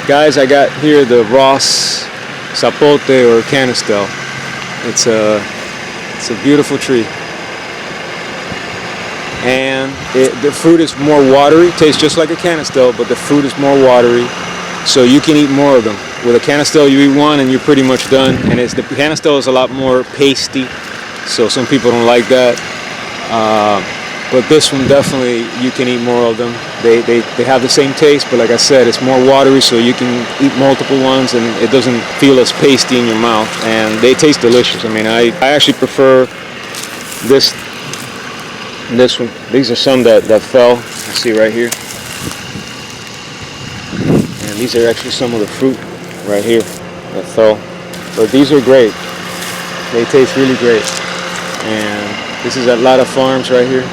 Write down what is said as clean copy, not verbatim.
Guys, I got here the Ross Sapote or Canistel. It's a beautiful tree. And the fruit is more watery. Tastes just like a Canistel, but the fruit is more watery, so you can eat more of them. With a Canistel, you eat one and you're pretty much done. And the Canistel is a lot more pasty, so some people don't like that. But this one, definitely, you can eat more of them. They have the same taste, but like I said, it's more watery, so you can eat multiple ones, and it doesn't feel as pasty in your mouth. And they taste delicious. I mean, I actually prefer this one. These are some that fell. You see right here. And these are actually some of the fruit right here that fell. But these are great. They taste really great. And this is at a lot of farms right here.